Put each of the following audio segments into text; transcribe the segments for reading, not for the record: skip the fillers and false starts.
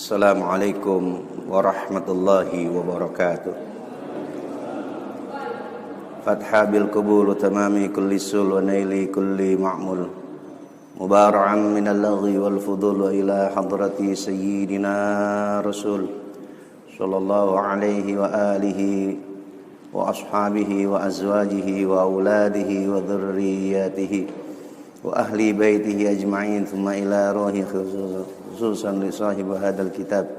Assalamualaikum warahmatullahi wabarakatuh. Fatha bil qabul tamami kulli sul wa naili kulli ma'mul. Mubara'an minal laghi wal fudul wa ila hadrati sayyidina Rasul sallallahu alaihi wa alihi wa ashabihi wa azwajihi wa auladihi wa dhurriyyatihi wa ahli baitihi ajma'in thumma ila ruhi khususan li sahib hadzal kitab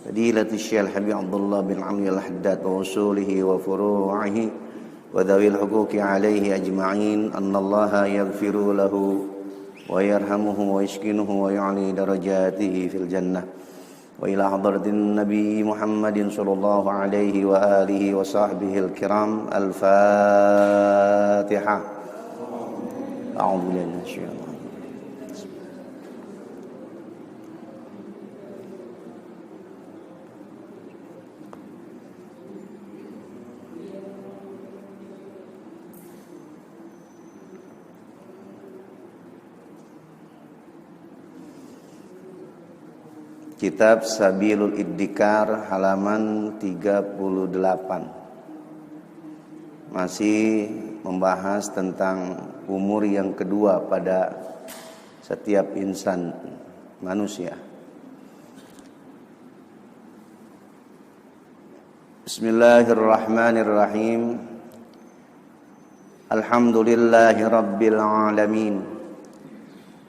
fadilati Syekh Habib Abdullah bin Ali Al-Haddad wa usulihi wa furu'ihi wa dhawil huquqi alaihi ajma'in annallaha yaghfiru lahu wa yarhamuhu wa yashkinuhu wa yu'li darajatihi fil jannah wa ila hadratin nabi Muhammadin sallallahu alaihi wa alihi wa sahbihi al-kiram. Al-Fatihah. A'udzu billahi minasyaitonir rajim. Kitab Sabilul Iddikar halaman 38. Masih membahas tentang umur yang kedua pada setiap insan manusia. Bismillahirrahmanirrahim. Alhamdulillahi rabbil alamin.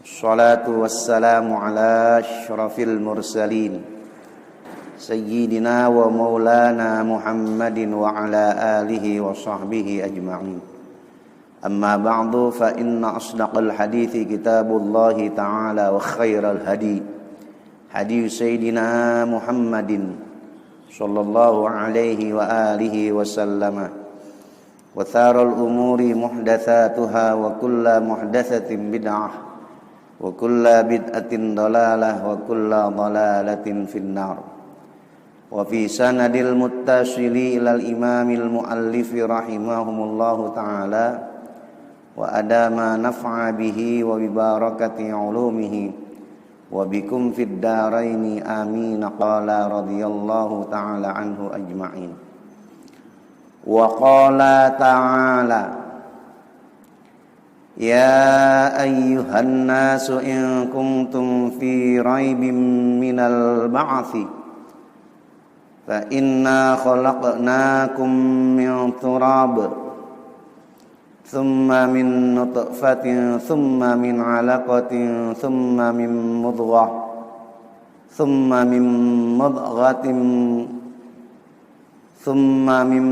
Assalatu wassalamu ala asyrafil mursalin Sayyidina wa maulana Muhammadin wa ala alihi wa sahbihi ajma'in. Amma ba'du fa inna asdaqal hadithi kitabullahi ta'ala wa khairal hadi hadi Sayyidina Muhammadin sallallahu alaihi wa alihi wa sallama wa tharal umuri muhdathatuha wa kulla muhdathatin bid'ah wa kulla bid'atin dalalah wa kulla dalalatin finnar. Wa fi sanadil muttasili ilal imamil muallifi rahimahumullahu ta'ala wa adama naf'a bihi wa bibarakati ulumihi wa bikum fid daraini amin. Qala radhiyallahu ta'ala anhu ajma'in. Wa qala ta'ala Ya ayyuhan nasu in kuntum fi raibin minal ba'thi fa inna khalaqnakum min turab thumma min nutfatin thumma min 'alaqatin thumma min mudghah thumma min mudghatin thumma min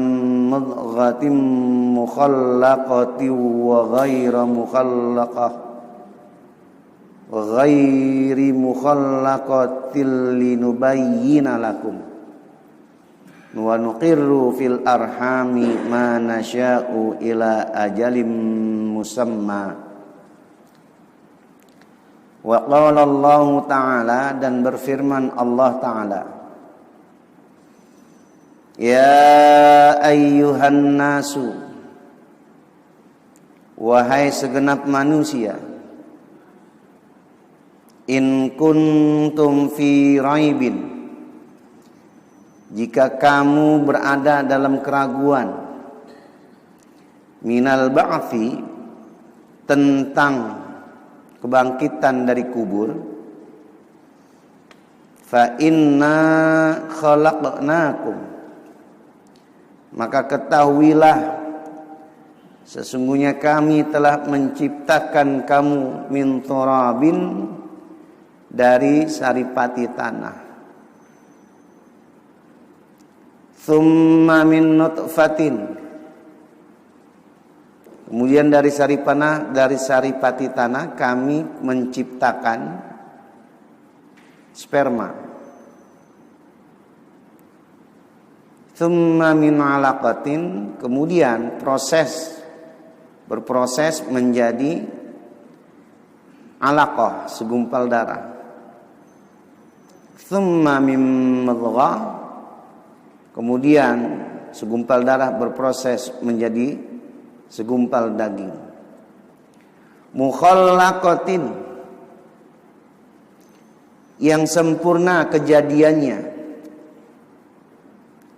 mudghatin mukhallaqatin wa ghayra mukhallaqah wa ghayri mukhallaqatin linubayyina lakum wa nuqirru fil arhami ma nasya'u ila ajalin musamma. Wa qala Allah ta'ala, dan berfirman Allah ta'ala, Ya ayyuhan nasu, wahai segenap manusia, in kuntum fi raibin, jika kamu berada dalam keraguan, minal ba'thi, tentang kebangkitan dari kubur, fa inna khalaqnakum, maka ketahuilah sesungguhnya kami telah menciptakan kamu min turabin, dari saripati tanah, thumma min nutfatin, kemudian dari saripati tanah kami menciptakan sperma, thumma min 'alaqatin, kemudian berproses menjadi alaqah, segumpal darah, thumma min mudghah, kemudian segumpal darah berproses menjadi segumpal daging, mukhallaqatin, yang sempurna kejadiannya,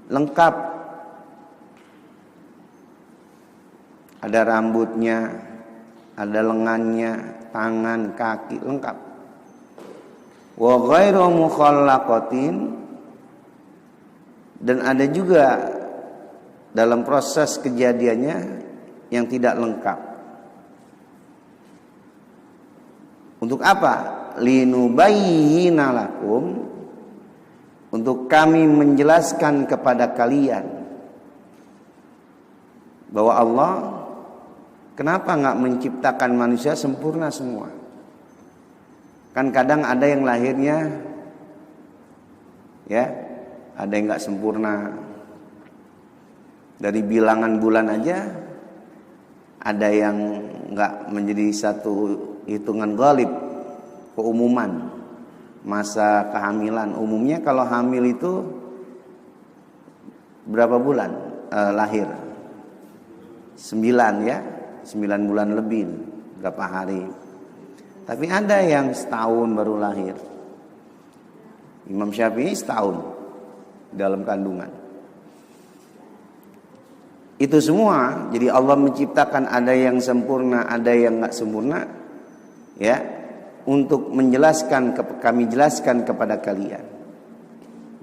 lengkap. Ada rambutnya, ada lengannya, tangan, kaki, lengkap. Wa ghairu mukhallaqatin, dan ada juga dalam proses kejadiannya yang tidak lengkap. Untuk apa? Linubayyina lakum, untuk kami menjelaskan kepada kalian bahwa Allah kenapa nggak menciptakan manusia sempurna semua? Kan kadang ada yang lahirnya ya, ada yang nggak sempurna. Dari bilangan bulan aja ada yang nggak menjadi satu hitungan ghalib, keumuman. Masa kehamilan umumnya kalau hamil itu berapa bulan lahir? 9 ya, 9 bulan lebih, berapa hari. Tapi ada yang setahun baru lahir. Imam Syafi'i setahun dalam kandungan. Itu semua, jadi Allah menciptakan ada yang sempurna, ada yang nggak sempurna, ya, untuk menjelaskan, kami jelaskan kepada kalian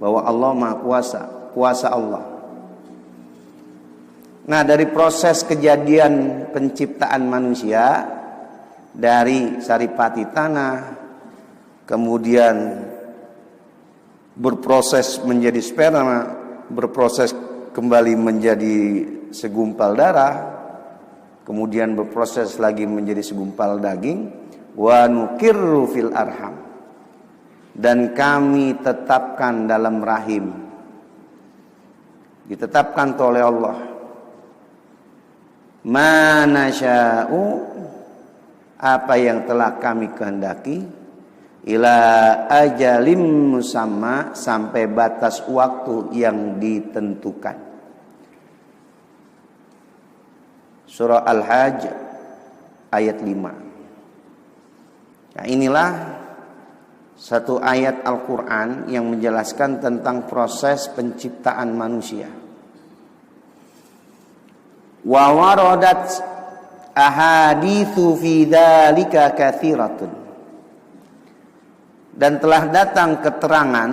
bahwa Allah Maha Kuasa, kuasa Allah. Nah, dari proses kejadian penciptaan manusia, dari saripati tanah, kemudian berproses menjadi sperma, berproses kembali menjadi segumpal darah, kemudian berproses lagi menjadi segumpal daging, wa nukirru fil arham, dan kami tetapkan dalam rahim, ditetapkan oleh Allah, ma nasya'u, apa yang telah kami kehendaki, ila ajalim musamma, sampai batas waktu yang ditentukan. Surah Al-Hajj ayat 5. Nah, inilah satu ayat Al-Quran yang menjelaskan tentang proses penciptaan manusia. Wa waradat ahaditsu fi dzalika katsiratun, dan telah datang keterangan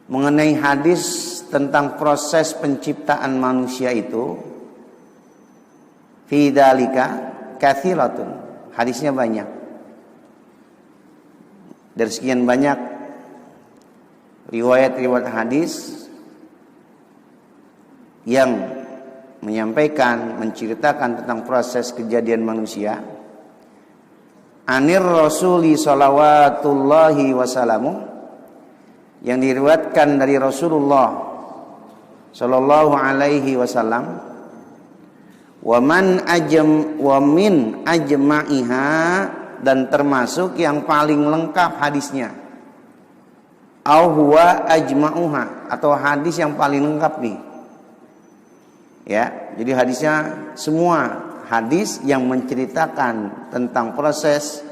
mengenai hadis tentang proses penciptaan manusia itu. Fi dzalika katsiratun, hadisnya banyak. Dari sekian banyak riwayat-riwayat hadis yang menyampaikan, menceritakan tentang proses kejadian manusia, anir rasuli salawatullahi wasalamu, yang diriwayatkan dari Rasulullah sallallahu alaihi wasallam, wa min ajma'iha, dan termasuk yang paling lengkap hadisnya, au huwa ajma'uha, atau hadis yang paling lengkap nih. Ya, jadi hadisnya semua hadis yang menceritakan tentang proses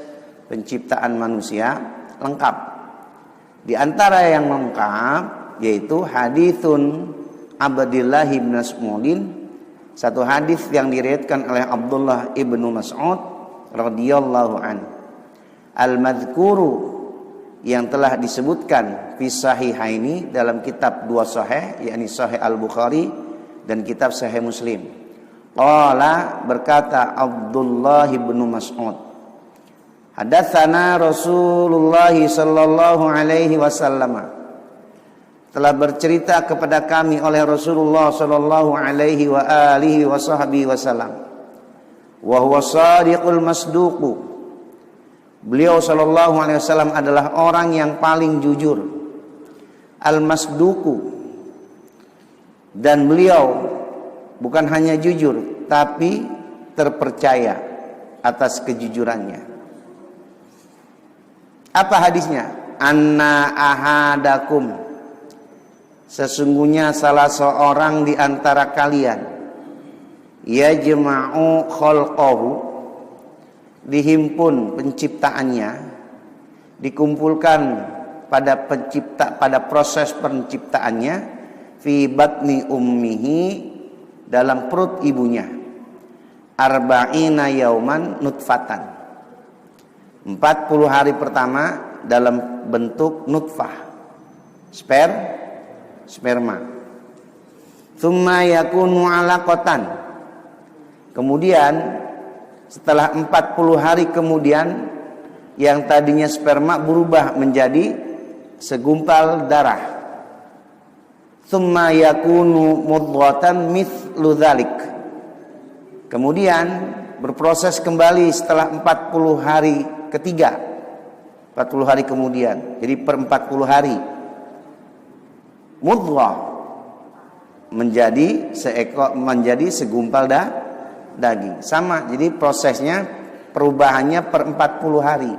penciptaan manusia lengkap. Di antara yang lengkap yaitu haditsun Abdillah bin Mas'udin, satu hadis yang diriwayatkan oleh Abdullah ibnu Mas'ud radhiyallahu an, al-madhkuru, yang telah disebutkan fi sahihaini, dalam kitab dua sahih, yakni Sahih Al-Bukhari dan kitab Sahih Muslim. Qala, berkata Abdullah ibnu Mas'ud, hadatsana Rasulullah sallallahu alaihi wasallam, telah bercerita kepada kami oleh Rasulullah sallallahu alaihi wa alihi wasallam, wa huwa shadiqul masduqu, beliau sallallahu alaihi wasallam adalah orang yang paling jujur, al-masduqu, dan beliau bukan hanya jujur tapi terpercaya atas kejujurannya. Apa hadisnya? Anna ahadakum, sesungguhnya salah seorang di antara kalian, yajma'u khalqahu, dihimpun penciptaannya, dikumpulkan pada proses penciptaannya fi batni ummihi, dalam perut ibunya, arba'ina yauman nutfatan, 40 hari pertama dalam bentuk nutfah, sperma. Tsumma yakunu 'alaqatan, kemudian setelah 40 hari kemudian yang tadinya sperma berubah menjadi segumpal darah. Tsumma yakunu mudghatan mithlu dzalik, kemudian berproses kembali setelah 40 hari ketiga, 40 hari kemudian, jadi per 40 hari mudghah menjadi segumpal daging. Sama, jadi prosesnya perubahannya per 40 hari.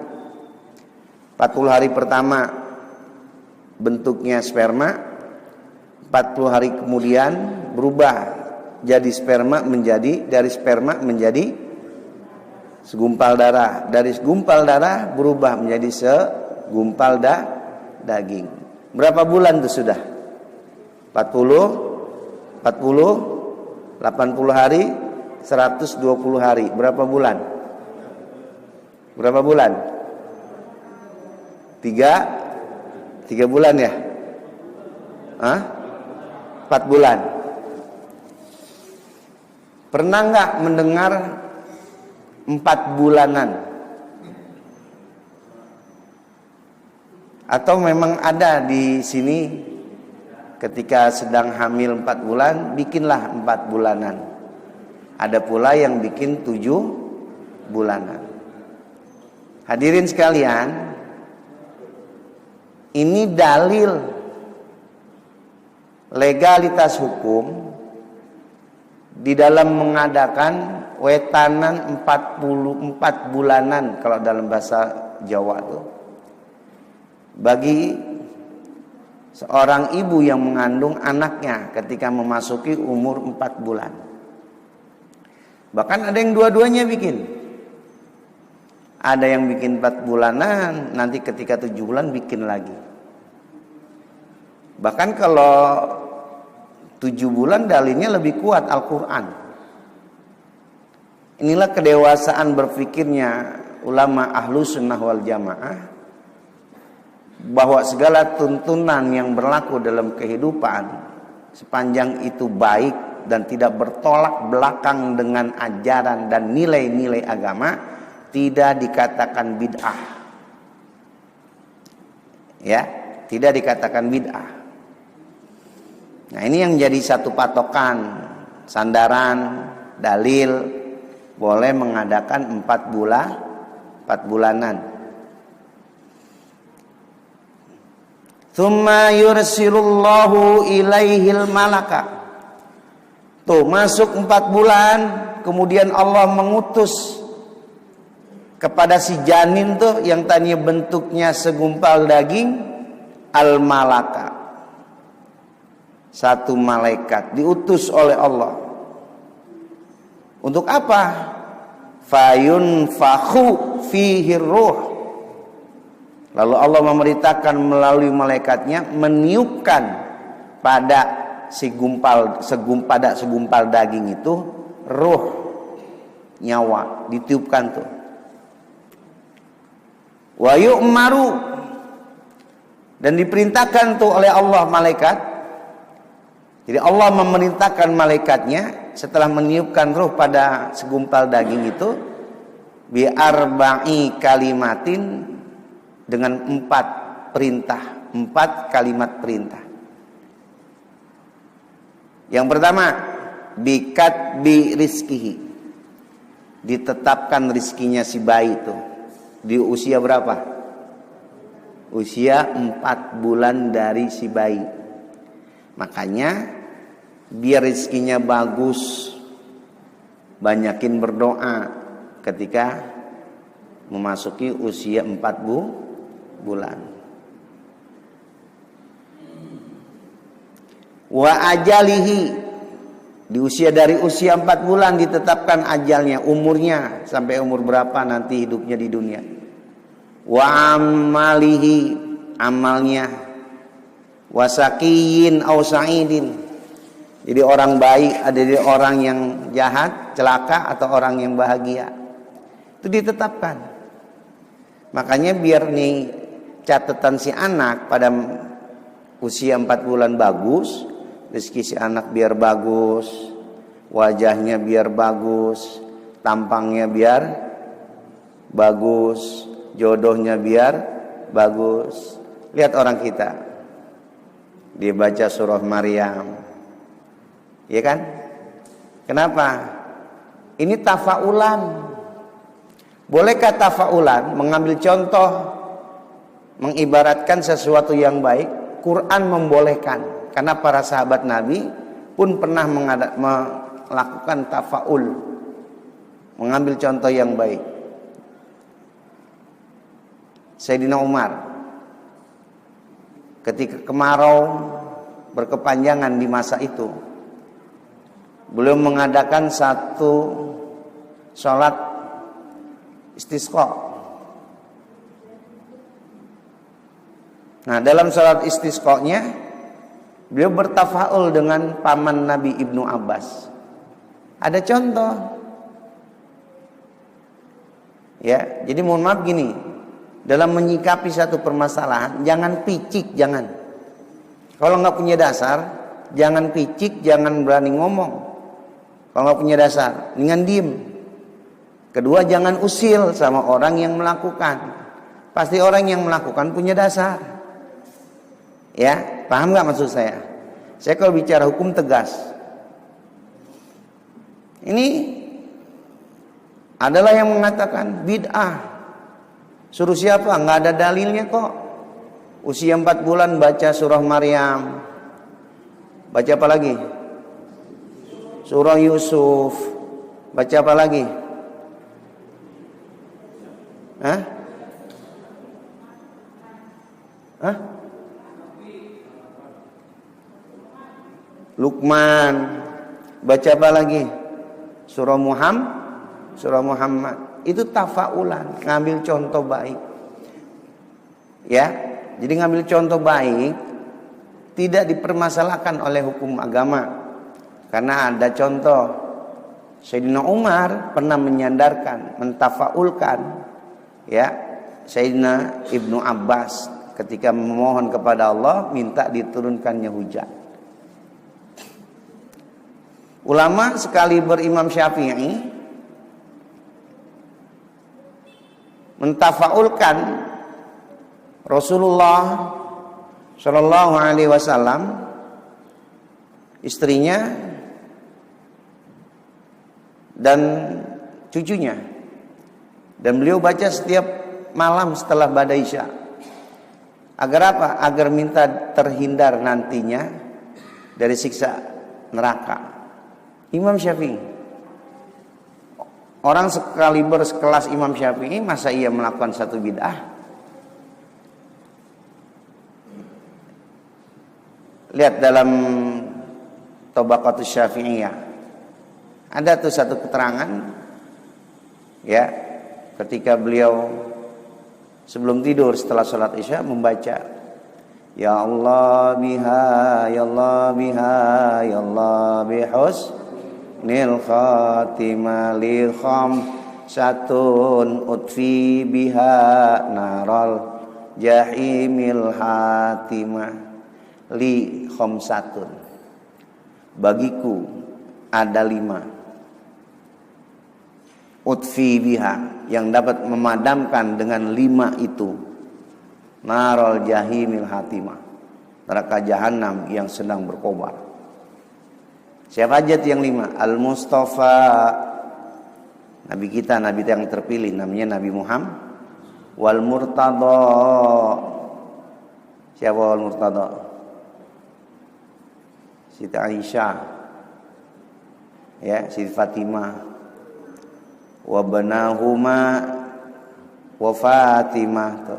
40 hari pertama bentuknya sperma, 40 hari kemudian berubah jadi dari sperma menjadi segumpal darah, dari segumpal darah berubah menjadi segumpal daging. Berapa bulan itu sudah? 40, 80 hari, 120 hari. Berapa bulan? Berapa bulan? 3 bulan ya? 4 bulan. Pernah nggak mendengar 4 bulanan? Atau memang ada di sini ketika sedang hamil 4 bulan, bikinlah 4 bulanan. Ada pula yang bikin 7 bulanan. Hadirin sekalian, ini dalil legalitas hukum di dalam mengadakan wetanan 44 bulanan kalau dalam bahasa Jawa itu, bagi seorang ibu yang mengandung anaknya ketika memasuki umur 4 bulan. Bahkan ada yang dua-duanya bikin. Ada yang bikin 4 bulanan, nanti ketika 7 bulan bikin lagi. Bahkan kalau 7 bulan dalilnya lebih kuat Al-Quran. Inilah kedewasaan berpikirnya ulama ahlu sunnah wal jamaah, bahwa segala tuntunan yang berlaku dalam kehidupan, sepanjang itu baik dan tidak bertolak belakang dengan ajaran dan nilai-nilai agama, tidak dikatakan bid'ah. Ya, tidak dikatakan bid'ah. Nah, ini yang jadi satu patokan, sandaran, dalil boleh mengadakan 4 bulanan. Tsumma yursilullahu ilaihil malaka. Tuh, masuk 4 bulan, kemudian Allah mengutus kepada si janin tuh yang tadinya bentuknya segumpal daging, al-malaka, satu malaikat diutus oleh Allah. Untuk apa? Fayunfakhu fihi ruh. Lalu Allah memerintahkan melalui malaikatnya meniupkan pada segumpal daging itu ruh, nyawa, ditiupkan tuh. Wa yu'maru, dan diperintahkan tuh oleh Allah malaikat. Jadi Allah memerintahkan malaikatnya setelah meniupkan ruh pada segumpal daging itu, bi arba'i kalimatin, dengan 4 perintah, 4 kalimat perintah. Yang pertama, bikat bi rizkihi, ditetapkan rizkinya si bayi itu di usia berapa? Usia 4 bulan dari si bayi. Makanya biar rizkinya bagus, banyakin berdoa ketika memasuki usia 4 bulan. Wa ajalihi, di usia dari usia 4 bulan ditetapkan ajalnya, umurnya sampai umur berapa nanti hidupnya di dunia. wa amalihi, amalnya, wasakiyin au sa'idin. Jadi orang baik ada di orang yang jahat, celaka, atau orang yang bahagia. Itu ditetapkan. Makanya biar nih catatan si anak pada usia 4 bulan bagus, rezeki si anak biar bagus, wajahnya biar bagus, tampangnya biar bagus, jodohnya biar bagus. Lihat orang kita, dia baca surah Maryam, ya kan? Kenapa? Ini tafaulan. Bolehkah tafaulan mengambil contoh, mengibaratkan sesuatu yang baik? Quran membolehkan, karena para sahabat Nabi pun pernah melakukan tafaul, mengambil contoh yang baik. Sayyidina Umar ketika kemarau berkepanjangan di masa itu, beliau mengadakan satu sholat istisqa. Nah, dalam sholat istisqa-nya beliau bertafaul dengan paman Nabi Ibnu Abbas. Ada contoh. Ya, jadi mohon maaf gini, dalam menyikapi satu permasalahan jangan picik, jangan. Kalau nggak punya dasar, jangan picik, jangan berani ngomong. Kalau nggak punya dasar, dengan diem. Kedua, jangan usil sama orang yang melakukan. Pasti orang yang melakukan punya dasar. Ya, paham nggak maksud saya? Saya kalau bicara hukum tegas. Ini adalah yang mengatakan bid'ah. Suruh siapa? Nggak ada dalilnya kok. Usia 4 bulan baca surah Maryam. Baca apa lagi? Surah Yusuf. Baca apa lagi? Hah? Hah? Luqman. Baca apa lagi? Surah Muhammad. Itu tafaulan, ngambil contoh baik. Ya, jadi ngambil contoh baik tidak dipermasalahkan oleh hukum agama. Karena ada contoh, Sayyidina Umar pernah menyandarkan, mentafaulkan, ya, Sayyidina Ibnu Abbas ketika memohon kepada Allah minta diturunkannya hujan. Ulama sekali berimam Syafi'i mentafaulkan Rasulullah Shallallahu Alaihi Wasallam, istrinya dan cucunya, dan beliau baca setiap malam setelah badai Isya. Agar apa? Agar minta terhindar nantinya dari siksa neraka. Imam Syafi'i, orang sekaliber sekelas Imam Syafi'i, masa ia melakukan satu bid'ah? Lihat dalam Tabaqatus Syafi'iyah, ada tuh satu keterangan, ya, ketika beliau sebelum tidur setelah sholat Isya membaca, Ya Allah biha, Ya Allah biha, Ya Allah bihus nil khatimah li khamsatun utfi biha naral jahimil hatimah li khamsatun. Bagiku ada 5 utfi biha, yang dapat memadamkan dengan 5 itu naral jahimil hatimah, neraka jahanam yang sedang berkobar. Siapa aja yang 5? Al-Mustafa, Nabi kita, Nabi yang terpilih, namanya Nabi Muhammad. Wal Murtada. Siapa Wal Murtada? Siti Aisyah, ya, Siti Fatimah, wa banahuma wa Fatimah,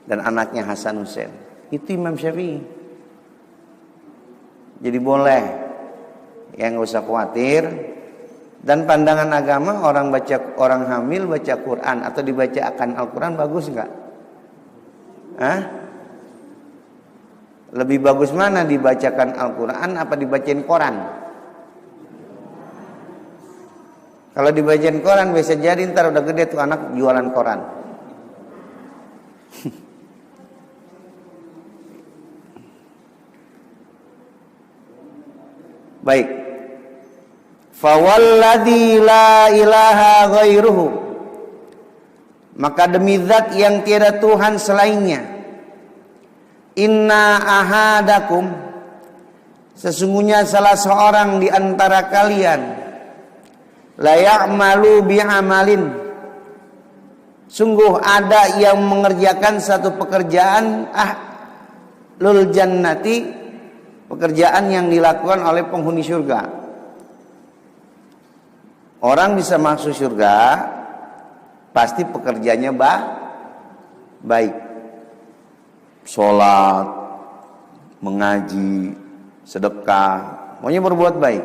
dan anaknya Hasan Husain. Itu Imam Syafi'i. Jadi boleh, ya, nggak usah khawatir. Dan pandangan agama, orang hamil baca Quran atau dibacakan Al-Quran bagus nggak? Hah? Lebih bagus mana dibacakan Al-Quran apa dibacain koran? Kalau dibacain koran bisa jadi ntar udah gede tuh anak jualan koran. Baik. Fawalladzi la ilaha ghairuhu, maka demi zat yang tiada Tuhan selainnya. Inna ahadakum, sesungguhnya salah seorang di antara kalian, la ya'malu bi'amalin, sungguh ada yang mengerjakan satu pekerjaan ahlul jannati, pekerjaan yang dilakukan oleh penghuni surga. Orang bisa masuk surga pasti pekerjaannya baik. Sholat, mengaji, sedekah, pokoknya berbuat baik.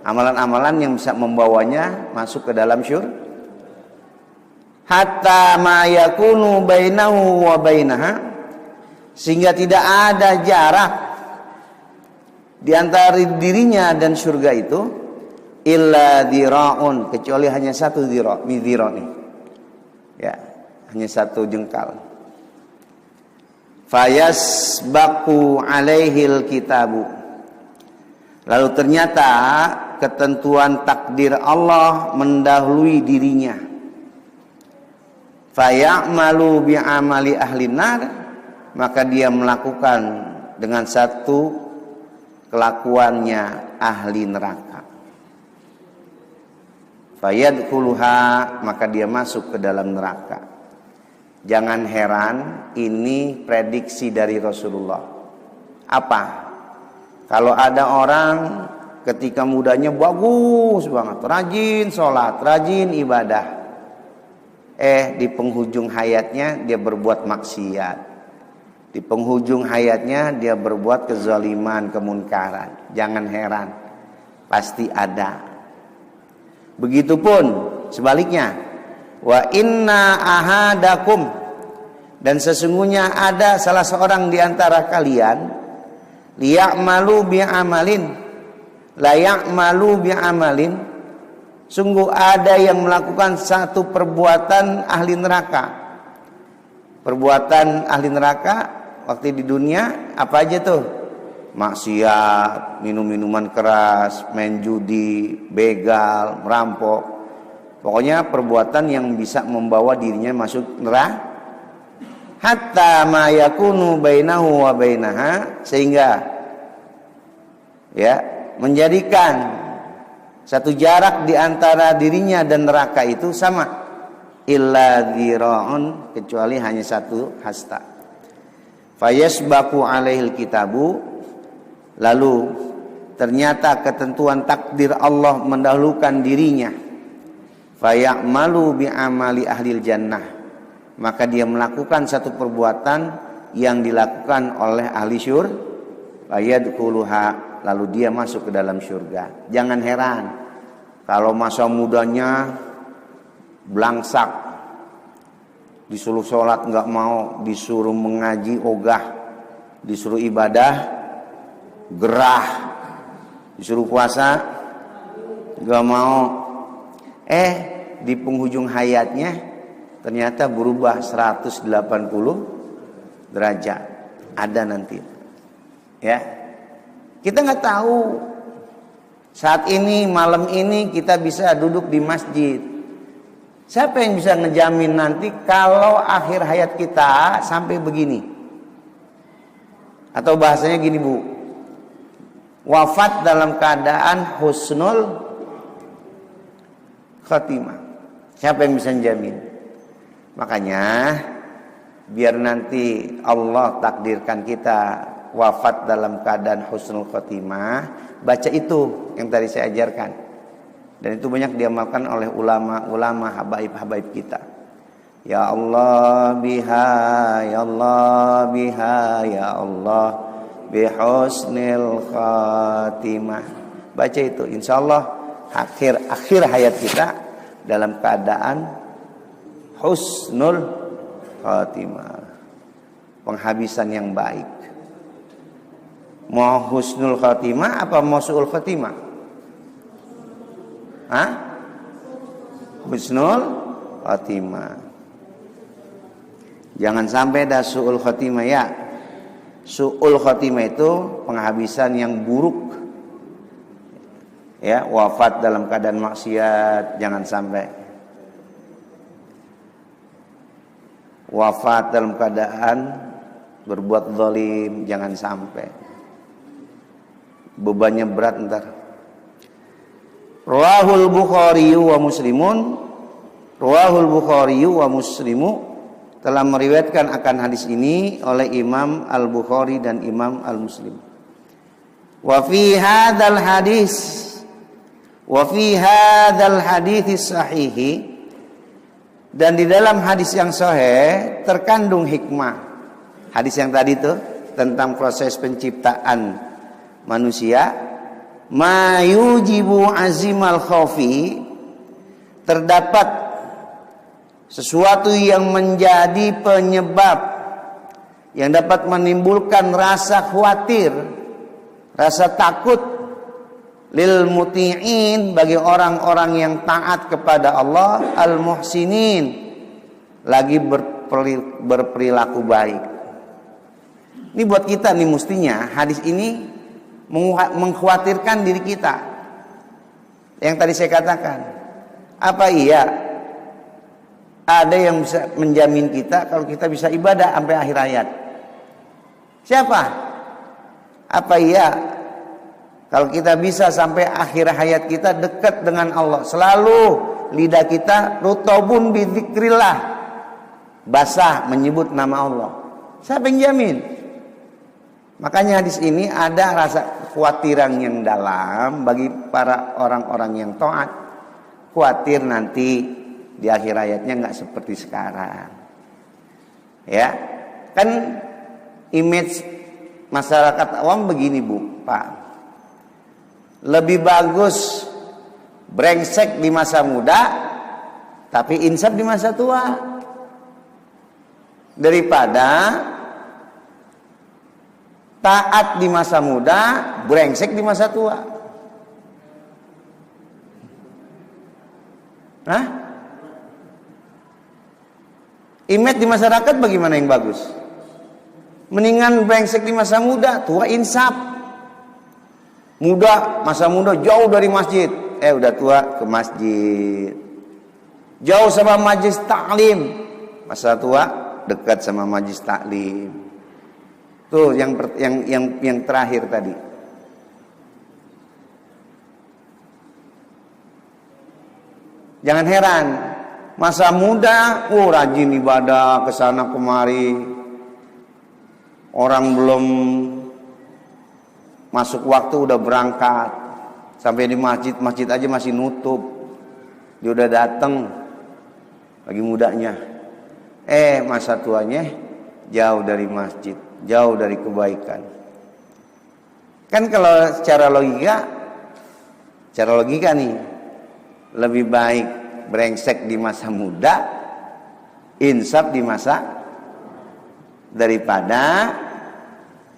Amalan-amalan yang bisa membawanya masuk ke dalam syurga. Hatta ma yakunu bainahu wa bainaha, sehingga tidak ada jarak di antara dirinya dan surga itu, illa dira'un, kecuali hanya satu dira', nih. Ya, hanya satu jengkal. Fayasbaqu alaihil kitabu, lalu ternyata ketentuan takdir Allah mendahului dirinya. Fayamalu bi'amali ahli nar, maka dia melakukan dengan satu kelakuannya ahli neraka. Fayadkhuluha, maka dia masuk ke dalam neraka. Jangan heran, ini prediksi dari Rasulullah. Apa? Kalau ada orang ketika mudanya bagus banget, rajin sholat, rajin ibadah, di penghujung hayatnya dia berbuat maksiat, di penghujung hayatnya dia berbuat kezaliman, kemunkaran. Jangan heran, pasti ada. Begitupun sebaliknya. Wa inna ahadakum, dan sesungguhnya ada salah seorang di antara kalian, liya'malu bi'amalin, la ya'malu bi'amalin, sungguh ada yang melakukan satu perbuatan ahli neraka. Perbuatan ahli neraka waktu di dunia apa aja tuh? Maksiat, minum-minuman keras, main judi, begal, merampok. Pokoknya perbuatan yang bisa membawa dirinya masuk neraka. Hatta ma yakunu bainahu wa bainaha, sehingga ya menjadikan satu jarak di antara dirinya dan neraka itu sama. Illa dhira'un, kecuali hanya satu hasta. Fayasbaqu alaihil kitabu, lalu ternyata ketentuan takdir Allah mendahulukan dirinya. Fayamalu bi'amali ahlil jannah, maka dia melakukan satu perbuatan yang dilakukan oleh ahli syurga. Fayadkhuluha, lalu dia masuk ke dalam surga. Jangan heran kalau masa mudanya blangsak, disuruh sholat nggak mau, disuruh mengaji ogah, disuruh ibadah gerah, disuruh puasa nggak mau. Di penghujung hayatnya ternyata berubah 180 derajat. Ada nanti. Ya. Kita nggak tahu. Saat ini, malam ini kita bisa duduk di masjid. Siapa yang bisa ngejamin nanti kalau akhir hayat kita sampai begini? Atau bahasanya gini, Bu. Wafat dalam keadaan husnul khatimah. Siapa yang bisa menjamin? Makanya biar nanti Allah takdirkan kita wafat dalam keadaan husnul khatimah, baca itu yang tadi saya ajarkan. Dan itu banyak diamalkan oleh ulama-ulama habaib-habaib kita. Ya Allah biha, ya Allah biha, ya Allah bihusnil khatimah. Baca itu, insyaallah akhir hayat kita dalam keadaan husnul khatimah. penghabisan yang baik. Mau husnul khatimah apa mau su'ul khatimah? Hah? Husnul khatimah. Jangan sampai dah su'ul khatimah ya. Su'ul khatimah itu penghabisan yang buruk. Ya, wafat dalam keadaan maksiat, jangan sampai. Wafat dalam keadaan berbuat zalim, jangan sampai. Bebannya berat ntar. Rawahul Bukhari wa Muslimun. Rawahul Bukhari wa Muslimu telah meriwayatkan akan hadis ini oleh Imam Al-Bukhari dan Imam Al-Muslim. Wa fi hadzal hadits sahihi, dan di dalam hadis yang sahih terkandung hikmah. Hadis yang tadi itu tentang proses penciptaan manusia, ma yujibu azimal khaufi, terdapat sesuatu yang menjadi penyebab yang dapat menimbulkan rasa khawatir, rasa takut lil muti'in, bagi orang-orang yang taat kepada Allah, al muhsinin, lagi berperilaku baik. Ini buat kita nih, mestinya hadis ini mengkhawatirkan diri kita. Yang tadi saya katakan, apa iya ada yang bisa menjamin kita kalau kita bisa ibadah sampai akhir hayat? Siapa? Apa iya kalau kita bisa sampai akhir hayat kita dekat dengan Allah, selalu lidah kita rutobun bidzikrillah, basah menyebut nama Allah? Siapa yang jamin? Makanya hadis ini ada rasa kekhawatiran yang dalam bagi para orang-orang yang taat. Khawatir nanti di akhir hayatnya nggak seperti sekarang. Ya, kan image masyarakat awam begini Bu, Pak. Lebih bagus brengsek di masa muda tapi insaf di masa tua daripada taat di masa muda, brengsek di masa tua. Hah? Image di masyarakat bagaimana yang bagus? Mendingan brengsek di masa muda, tua insaf. Muda, masa muda jauh dari masjid, udah tua ke masjid. Jauh sama majlis taklim, masa tua dekat sama majlis taklim. Tuh yang terakhir tadi. Jangan heran, masa muda, rajin ibadah kesana kemari. Orang belum masuk waktu udah berangkat, sampai di masjid aja masih nutup. Dia udah datang, lagi mudanya. Masa tuanya jauh dari masjid, jauh dari kebaikan. Kan kalau secara logika nih, lebih baik brengsek di masa muda, insaf di masa, daripada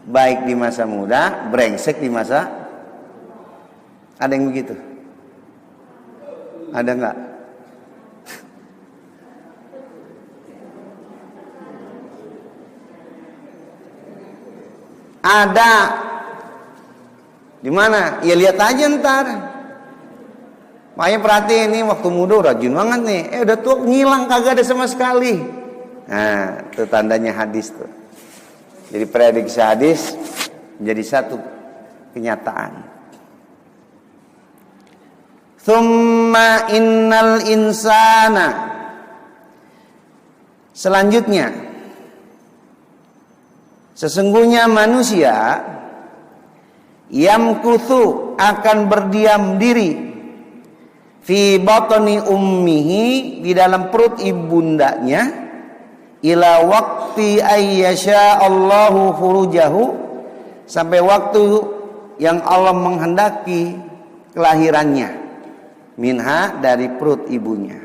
baik di masa muda, brengsek di masa. Ada yang begitu? Ada enggak? Ada. Di mana? Ya lihat aja ntar. Makanya perhatiin nih, waktu muda rajin banget nih. Udah tua ngilang, kagak ada sama sekali. Nah, itu tandanya hadis tuh. Jadi prediksi hadis menjadi satu kenyataan. Tsumma innal insana, selanjutnya sesungguhnya manusia yamkuthu, akan berdiam diri, fi batni ummihi, di dalam perut ibundanya, ila waqti ayyasha Allahu furujahu, sampai waktu yang Allah menghendaki kelahirannya, minha, dari perut ibunya,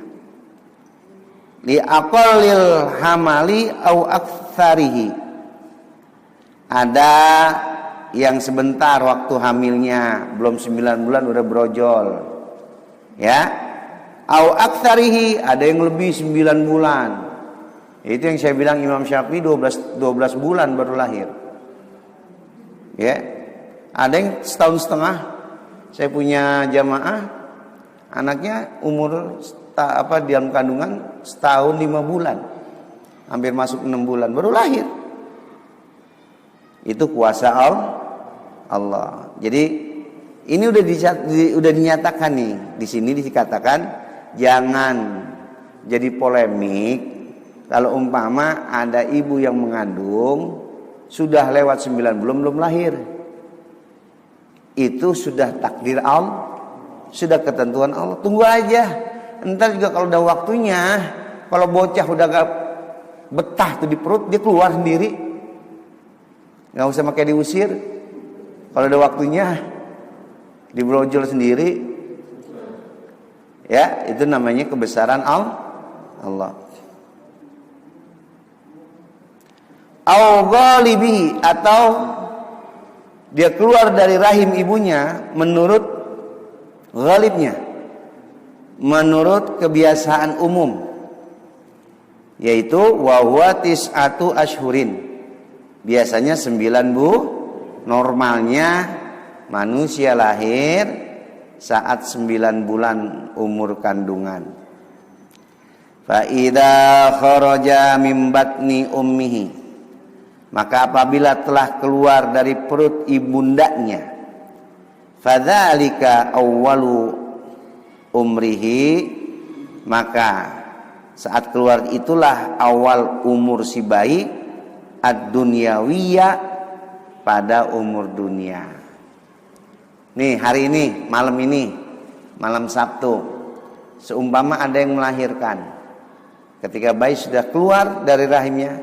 li aqallil hamali au aktsarihi, Ada yang sebentar waktu hamilnya, belum 9 bulan udah brojol. Ya. Au aktsarihi, ada yang lebih 9 bulan. Itu yang saya bilang Imam Syafi'i 12 bulan baru lahir. Ya. Ada yang setahun setengah. Saya punya jamaah anaknya umur dalam kandungan setahun 5 bulan. Hampir masuk 6 bulan baru lahir. Itu kuasa Allah. Jadi ini udah dinyatakan nih. Di sini dikatakan jangan jadi polemik kalau umpama ada ibu yang mengandung sudah lewat 9 bulan belum lahir. Itu sudah takdir Allah, sudah ketentuan Allah. Tunggu aja. Entar juga kalau udah waktunya, kalau bocah udah gak betah tuh di perut, dia keluar sendiri. Gak usah pakai diusir. Kalau udah waktunya, dibrojol sendiri. Ya, itu namanya kebesaran Allah. Al-ghalibi, atau dia keluar dari rahim ibunya menurut ghalibnya, menurut kebiasaan umum, yaitu wa huwa tis'atu ashhurin. Biasanya 9 normalnya manusia lahir saat 9 bulan umur kandungan. Fa idza kharaja min batni ummihi, maka apabila telah keluar dari perut ibundanya, fadzalika awwalu umrihi, maka saat keluar itulah awal umur si bayi ad-dunyawiyya, pada umur dunia. Nih hari ini, malam Sabtu, seumpama ada yang melahirkan, ketika bayi sudah keluar dari rahimnya,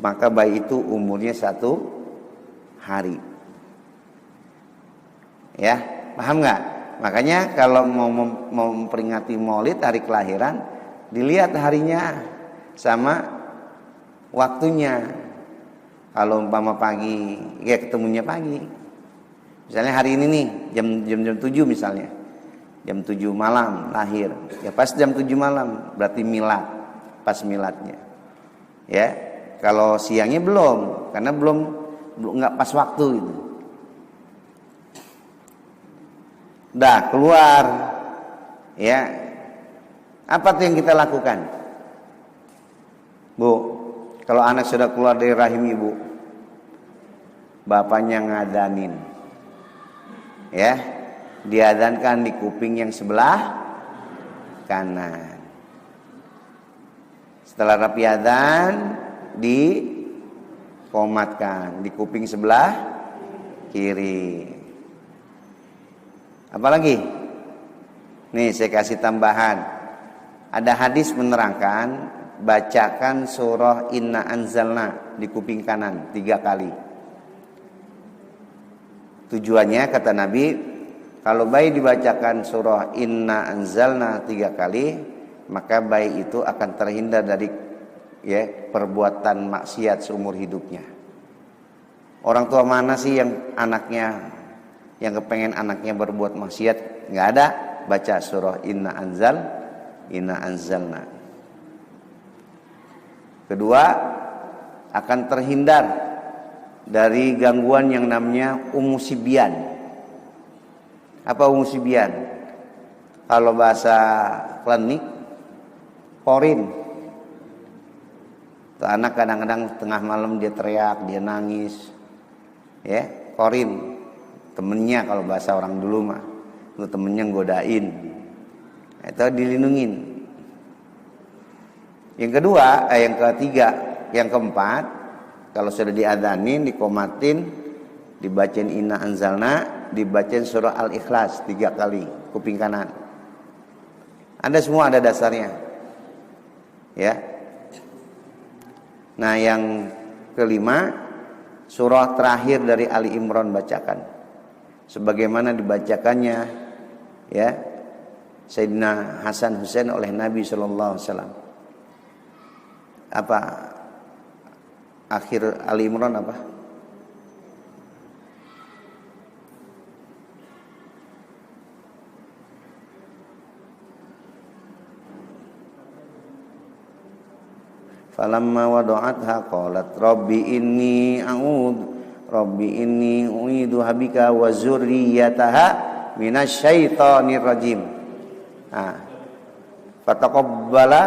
maka bayi itu umurnya 1 hari. Ya, paham nggak? Makanya kalau mau memperingati Maulid, hari kelahiran, dilihat harinya sama waktunya. Kalau umpama pagi, ya ketemunya pagi. Misalnya hari ini nih jam 7 misalnya, jam 7 malam lahir, ya pas jam 7 malam berarti milad, pas miladnya. Ya. Kalau siangnya belum, karena belum nggak pas waktu itu. Dah keluar, ya. Apa tuh yang kita lakukan, Bu? Kalau anak sudah keluar dari rahim ibu, bapaknya ngadanin, ya, diadankan di kuping yang sebelah kanan. Setelah rapi adzan, dikomatkan di kuping sebelah kiri. Apalagi? Nih saya kasih tambahan. Ada hadis menerangkan bacakan surah Inna Anzalna di kuping kanan 3 kali. Tujuannya kata Nabi, kalau bayi dibacakan surah Inna Anzalna 3 kali, maka bayi itu akan terhindar dari perbuatan maksiat seumur hidupnya. Orang tua mana sih yang kepengen anaknya berbuat maksiat? Nggak ada. Baca surah Inna Anzalna. Kedua, akan terhindar dari gangguan yang namanya umusibian. Apa umusibian? Kalau bahasa klinik, porin. Tuh anak kadang-kadang tengah malam dia teriak, dia nangis, ya, korin. Temennya kalau bahasa orang dulu mah, itu temennya godain, itu dilindungin. Yang kedua, yang ketiga, yang keempat, kalau sudah diadzanin, dikomatin, dibacain Inna Anzalna, dibacain surah Al-Ikhlas 3 kali kuping kanan. Anda semua ada dasarnya, ya. Nah yang kelima, surah terakhir dari Ali Imran bacakan, sebagaimana dibacakannya, ya, Sayyidina Hasan Husain oleh Nabi Sallallahu Alaihi Wasallam. Apa akhir Ali Imran apa? Falamma wada'atha qalat rabbi inni u'iduha bika wa dzurriyyataha minasyaitonir rajim. Fataqabbala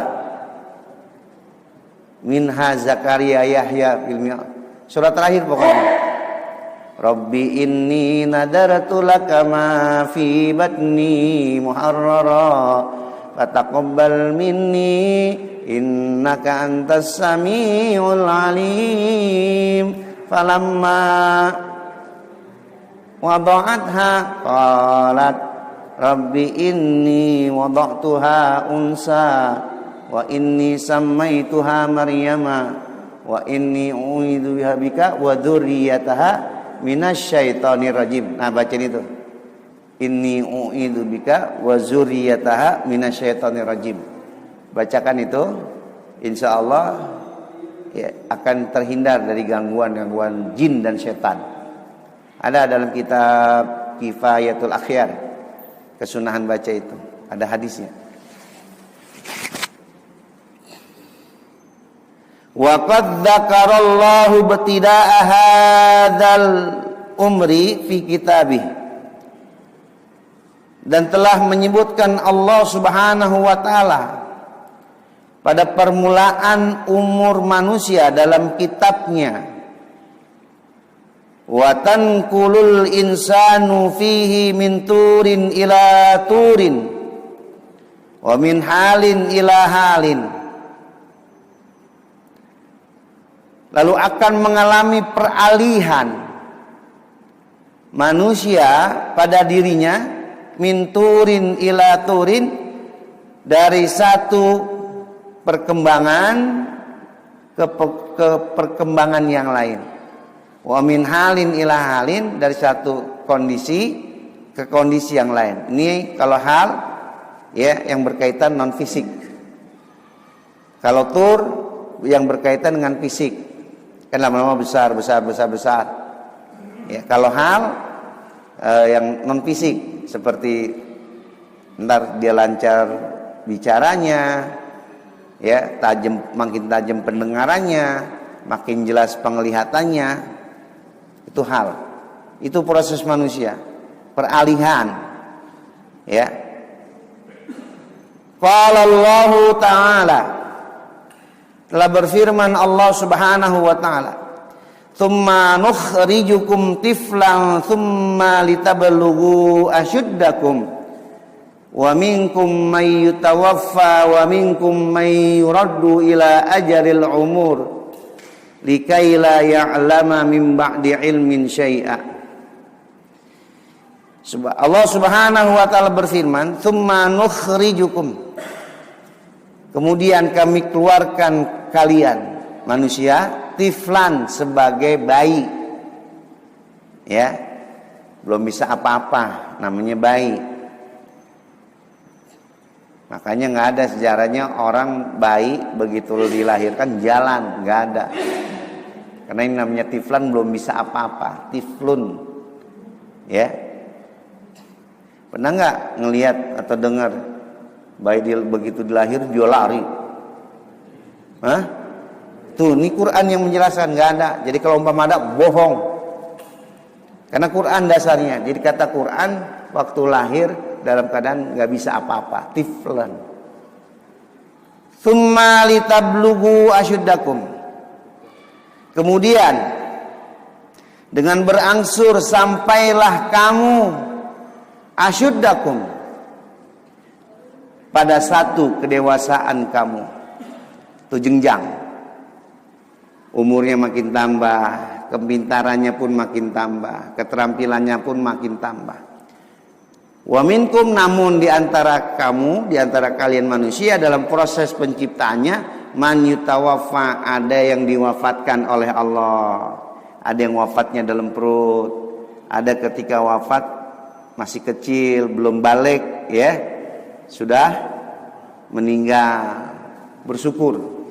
minha Zakaria Yahya surat terakhir pokoknya. Rabbi inni nadartu laka ma fi batni muharrara fataqabbal minni innaka antas samiul alim. Falamma wada'atha qalat rabbi inni wada'tuha unsa wa inni sammaituha Maryama wa inni u'iduha bika wa dzurriyyataha minasyaitonir rajim. Nah, bacain itu. Inni u'idu bika wa dzurriyyataha minasyaitonir rajim. Bacakan itu, insyaallah ya, akan terhindar dari gangguan-gangguan jin dan setan. Ada dalam kitab Kifayatul Akhyar, kesunahan baca itu. Ada hadisnya. Wa qad dzakarallahu ibtida'a hadzal umri fi kitabih. Dan telah menyebutkan Allah Subhanahu wa taala pada permulaan umur manusia dalam kitabnya. Wa tanqulul insanu fihi min turin ila turin wa min halin ila halin. Lalu akan mengalami peralihan manusia pada dirinya min turin ila turin, dari satu perkembangan ke perkembangan yang lain. Wa min halin ila halin, dari satu kondisi ke kondisi yang lain. Ini kalau hal ya yang berkaitan non fisik. Kalau tur yang berkaitan dengan fisik. Kan lama-lama besar. Ya, kalau hal yang non fisik seperti ntar dia lancar bicaranya, ya, makin tajam pendengarannya, makin jelas penglihatannya, itu hal. Itu proses manusia, peralihan. Ya. Qala Allah Ta'ala, telah berfirman Allah Subhanahu wa taala, "Tsumma nukhrijukum tiflan tsumma litablughu asyuddakum wa minkum may yutawaffa wa minkum may yuraddu ila ajalil umur likai la ya'lama min ba'di ilmin syai'a." Allah Subhanahu wa taala berfirman, "Tsumma nukhrijukum", kemudian kami keluarkan kalian manusia tiflan, sebagai bayi. Ya, belum bisa apa-apa, namanya bayi. Makanya nggak ada sejarahnya orang bayi begitu dilahirkan jalan, nggak ada. Karena ini namanya tiflan, belum bisa apa-apa, tiflun. Ya, pernah nggak ngelihat atau dengar bayi begitu dilahir dia lari? Hah? Tuh, ini Quran yang menjelaskan, nggak ada. Jadi kalau umpama ada, bohong. Karena Quran dasarnya. Jadi kata Quran waktu lahir dalam keadaan nggak bisa apa-apa, tiflan. Tsumma litablughu asyuddakum. Kemudian dengan berangsur sampailah kamu asyuddakum, pada satu kedewasaan kamu. Itu jenjang. Umurnya makin tambah, kepintarannya pun makin tambah, keterampilannya pun makin tambah. Wa minkum, namun di antara kamu, di antara kalian manusia dalam proses penciptaannya, man yutawaffa, ada yang diwafatkan oleh Allah. Ada yang wafatnya dalam perut, ada ketika wafat masih kecil, belum balik, ya, sudah meninggal. Bersyukur.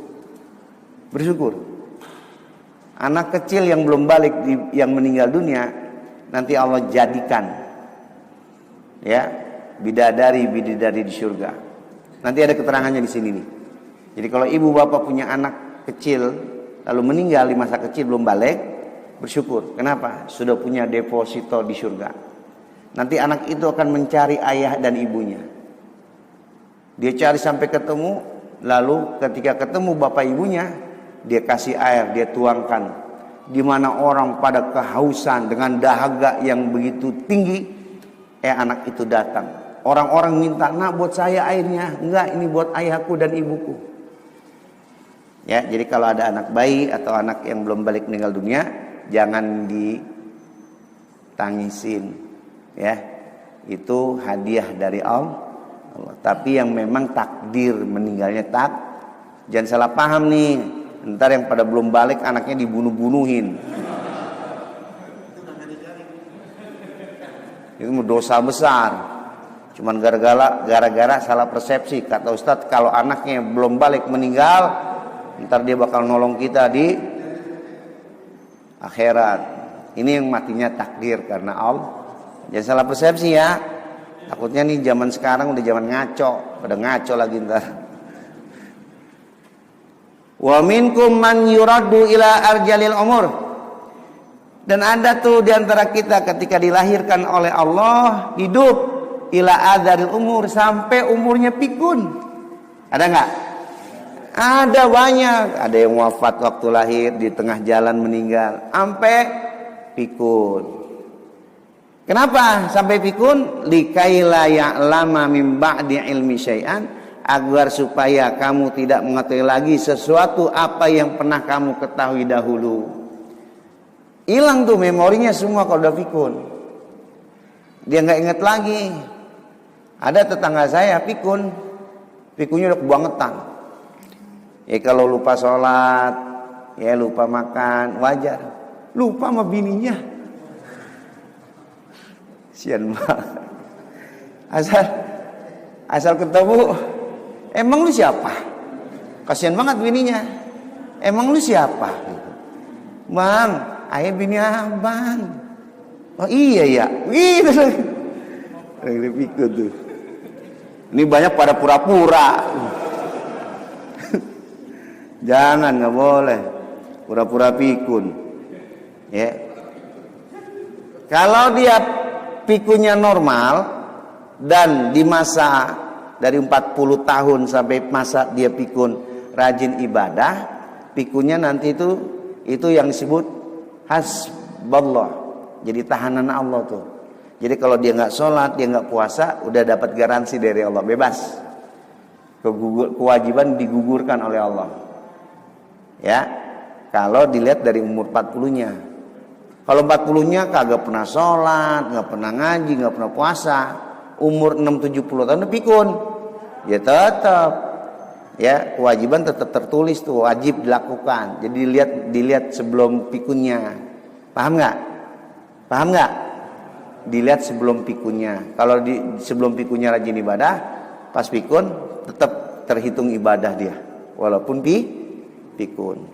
Anak kecil yang belum balik, yang meninggal dunia, nanti Allah jadikan, ya, bidadari di surga. Nanti ada keterangannya di sini nih. Jadi kalau ibu bapak punya anak kecil lalu meninggal di masa kecil belum balik, bersyukur. Kenapa? Sudah punya deposito di surga. Nanti anak itu akan mencari ayah dan ibunya. Dia cari sampai ketemu, lalu ketika ketemu bapak ibunya, dia kasih air, dia tuangkan. Di mana orang pada kehausan dengan dahaga yang begitu tinggi, anak itu datang. Orang-orang minta, "Nak, buat saya airnya." "Enggak, ini buat ayahku dan ibuku." Ya, jadi kalau ada anak bayi atau anak yang belum balik meninggal dunia, jangan ditangisin. Ya, itu hadiah dari Allah. Tapi yang memang takdir meninggalnya jangan salah paham nih. Ntar yang pada belum balik anaknya dibunuh-bunuhin. Itu dosa besar. Cuman gara-gara salah persepsi. Kata Ustadz, kalau anaknya belum balik meninggal, ntar dia bakal nolong kita di akhirat. Ini yang matinya takdir karena Allah. Jangan salah persepsi ya. Takutnya nih zaman sekarang udah zaman ngaco, pada ngaco lagi ntar. Wa minkum man yuraddu ila arjalil umur. Dan ada tuh diantara kita ketika dilahirkan oleh Allah hidup ila adzaril umur sampai umurnya pikun. Ada nggak? Ada banyak. Ada yang wafat waktu lahir, di tengah jalan meninggal, sampai pikun. Kenapa sampai pikun? Likaila ya'lama min ba'di ilmi syai'an, agar supaya kamu tidak mengetahui lagi sesuatu apa yang pernah kamu ketahui dahulu. Hilang tuh memorinya semua kalau udah pikun. Dia nggak ingat lagi. Ada tetangga saya pikun, pikunnya udah kebangetan. Ya kalau lupa sholat, ya lupa makan, wajar. Lupa sama bininya. Sian banget. Asal ketemu, emang lu siapa? Kasian banget bininya. Emang lu siapa? Bang, ayah bini abang. Oh iya ya, gitu lagi. Pikun tuh. Ini banyak pada pura-pura. Jangan, nggak boleh pura-pura pikun. Ya. Kalau dia pikunnya normal dan di masa dari 40 tahun sampai masa dia pikun rajin ibadah, pikunnya nanti itu yang disebut hasballah. Jadi tahanan Allah tuh. Jadi kalau dia nggak sholat, dia nggak puasa, udah dapat garansi dari Allah, bebas. Kewajiban digugurkan oleh Allah. Ya, kalau dilihat dari umur 40-nya. Kalau 40-nya kagak pernah sholat, nggak pernah ngaji, nggak pernah puasa, umur 6-70 tahun pikun, ya tetap, ya kewajiban tetap tertulis tuh, wajib dilakukan. Jadi dilihat sebelum pikunnya, paham nggak? Paham nggak? Dilihat sebelum pikunnya. Kalau sebelum pikunnya rajin ibadah, pas pikun tetap terhitung ibadah dia, walaupun pikun.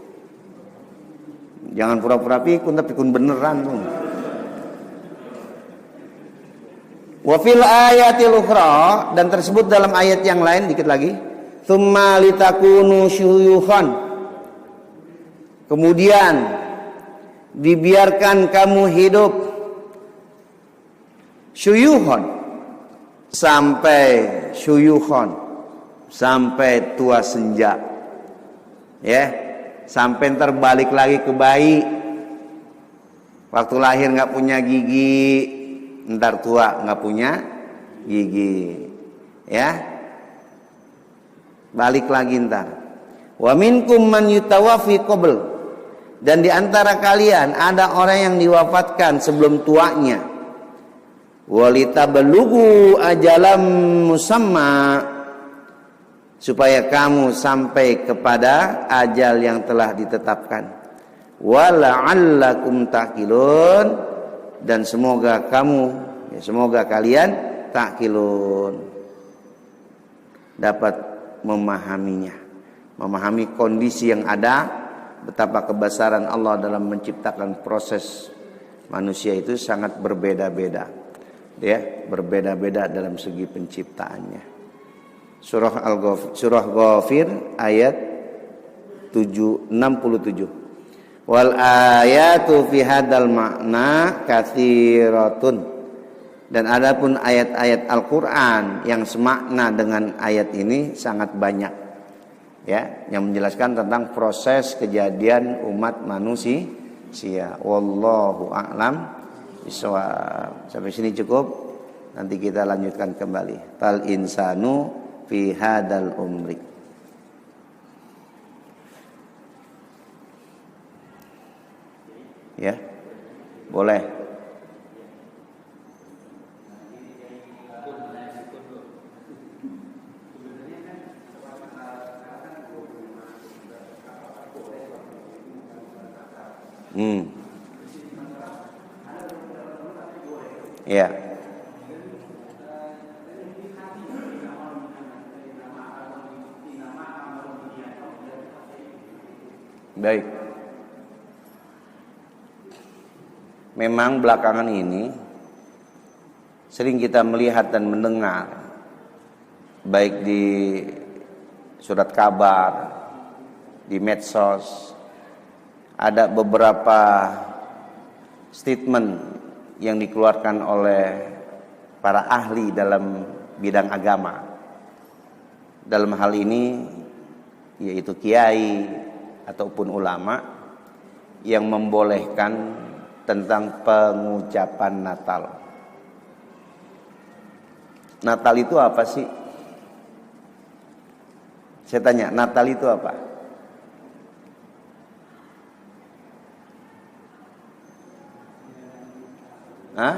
Jangan pura-pura pikun, tapi pikun beneran tuh. Wa fil ayatil ukhra, dan tersebut dalam ayat yang lain dikit lagi, tsumma litakunu syuyukhan. Kemudian dibiarkan kamu hidup syuyukhan sampai tua senja. Ya. Sampai ntar balik lagi ke bayi. Waktu lahir nggak punya gigi, ntar tua nggak punya gigi, ya. Balik lagi ntar. Wa minkum man yutawaffi qabl, dan di antara kalian ada orang yang diwafatkan sebelum tuanya. Walitablughu ajalam musamma, supaya kamu sampai kepada ajal yang telah ditetapkan. Wala'allakum ta'qilun, dan semoga kalian ta'qilun, dapat memahami kondisi yang ada, betapa kebesaran Allah dalam menciptakan proses manusia itu sangat berbeda-beda, ya, berbeda-beda dalam segi penciptaannya. Surah Ghafir ayat 67. Wal ayatu fi hadzal makna katsiratun. Dan adapun ayat-ayat Al-Qur'an yang semakna dengan ayat ini sangat banyak. Ya, yang menjelaskan tentang proses kejadian umat manusia. Wallahu a'lam bishawab. Sampai sini cukup. Nanti kita lanjutkan kembali. Tal insanu fi hadzal umri. Ya. Boleh. Ya. Baik. Memang belakangan ini sering kita melihat dan mendengar baik di surat kabar, di medsos, ada beberapa statement yang dikeluarkan oleh para ahli dalam bidang agama. Dalam hal ini yaitu kiai ataupun ulama yang membolehkan tentang pengucapan Natal. Natal itu apa sih? Saya tanya, Natal itu apa? Hah?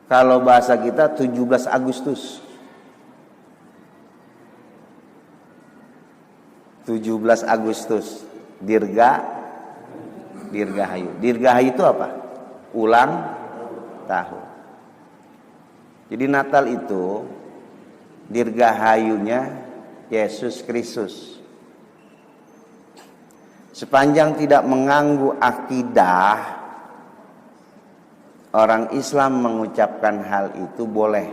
Kalau bahasa kita 17 Agustus. 17 Agustus. Dirgahayu. Dirgahayu itu apa? Ulang tahun. Jadi Natal itu dirgahayunya Yesus Kristus. Sepanjang tidak mengganggu akidah, orang Islam mengucapkan hal itu boleh.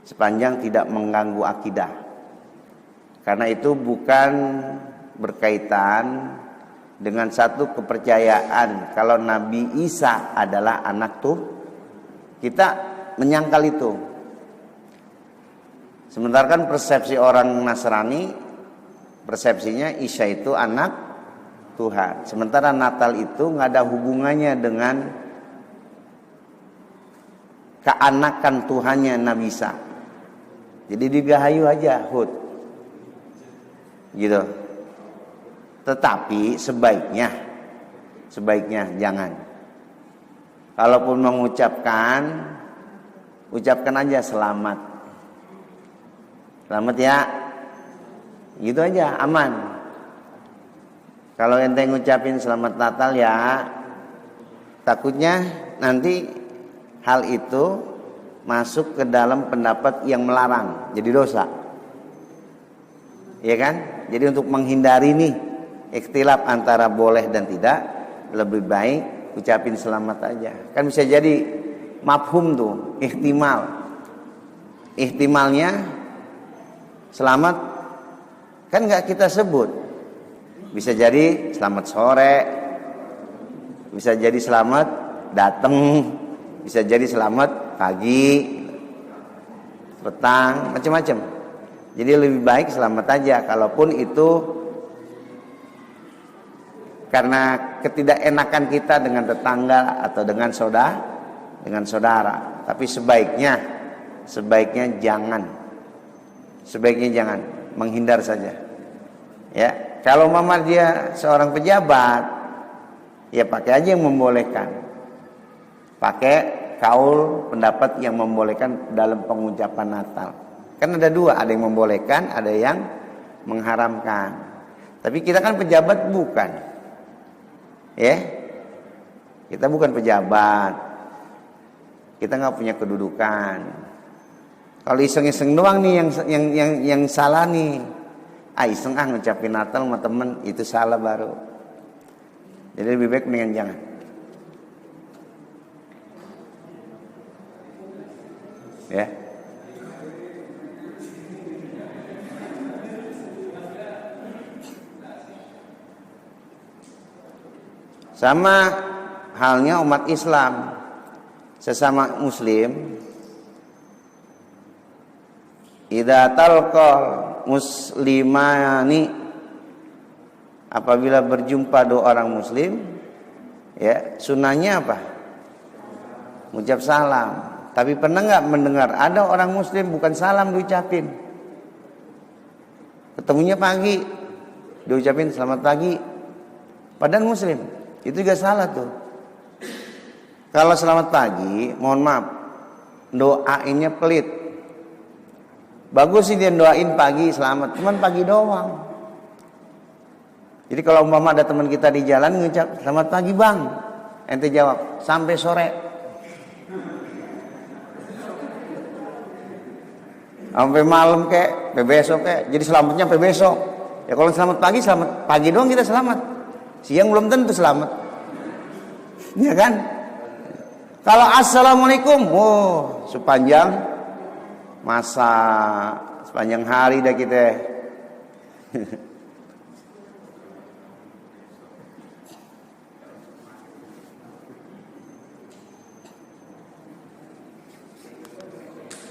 Sepanjang tidak mengganggu akidah. Karena itu bukan berkaitan dengan satu kepercayaan kalau Nabi Isa adalah anak Tuhan. Kita menyangkal itu. Sementara kan persepsi orang Nasrani, persepsinya Isa itu anak Tuhan. Sementara Natal itu nggak ada hubungannya dengan keanakan Tuhannya Nabi Isa. Jadi digahayu aja Hud. Gitu. Tetapi sebaiknya jangan. Kalaupun mengucapkan, ucapkan aja selamat. Selamat ya. Gitu aja, aman. Kalau ente ngucapin selamat Natal ya, takutnya nanti hal itu masuk ke dalam pendapat yang melarang, jadi dosa. Iya kan? Jadi untuk menghindari nih ikhtilaf antara boleh dan tidak, lebih baik ucapin selamat aja. Kan bisa jadi mafhum tuh, ihtimal. Ihtimalnya selamat kan nggak kita sebut. Bisa jadi selamat sore, bisa jadi selamat datang, bisa jadi selamat pagi, petang, macam-macam. Jadi lebih baik selamat aja, kalaupun itu karena ketidakenakan kita dengan tetangga atau dengan saudara. Tapi sebaiknya jangan, menghindar saja. Ya. Kalau mama dia seorang pejabat, ya pakai aja yang membolehkan. Pakai kaul pendapat yang membolehkan dalam pengucapan Natal. Kan ada dua, ada yang membolehkan, ada yang mengharamkan. Tapi kita kan pejabat bukan. Ya. Kita bukan pejabat. Kita nggak punya kedudukan. Kalau iseng-iseng doang nih yang salah nih. Iseng ngucapin Natal sama temen, itu salah baru. Jadi lebih baik mendingan jangan. Ya. Sama halnya umat Islam, sesama muslim, idza talqal muslimani, apabila berjumpa dua orang muslim, ya sunnahnya apa? Mengucap salam. Tapi pernah nggak mendengar ada orang muslim bukan salam diucapin? Ketemunya pagi, diucapin selamat pagi, padahal muslim. Itu juga salah tuh. Kalau selamat pagi, mohon maaf, doainnya pelit. Bagus sih dia doain pagi selamat, cuman pagi doang. Jadi kalau umpama ada teman kita di jalan ngucap selamat pagi bang, ente jawab sampai sore. Sampai malam kek, sampai besok kek. Jadi selamatnya sampai besok. Ya kalau selamat pagi doang kita selamat. Siang belum tentu selamat. Ya kan? Kalau assalamualaikum, sepanjang masa, sepanjang hari dah kita.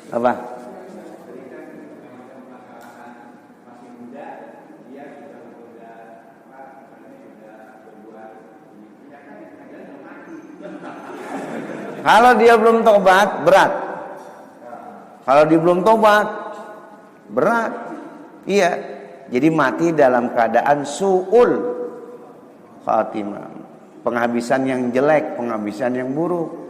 Apa? Kalau dia belum tobat, berat. Kalau dia belum tobat, berat. Iya. Jadi mati dalam keadaan su'ul khatimah. Penghabisan yang jelek, penghabisan yang buruk.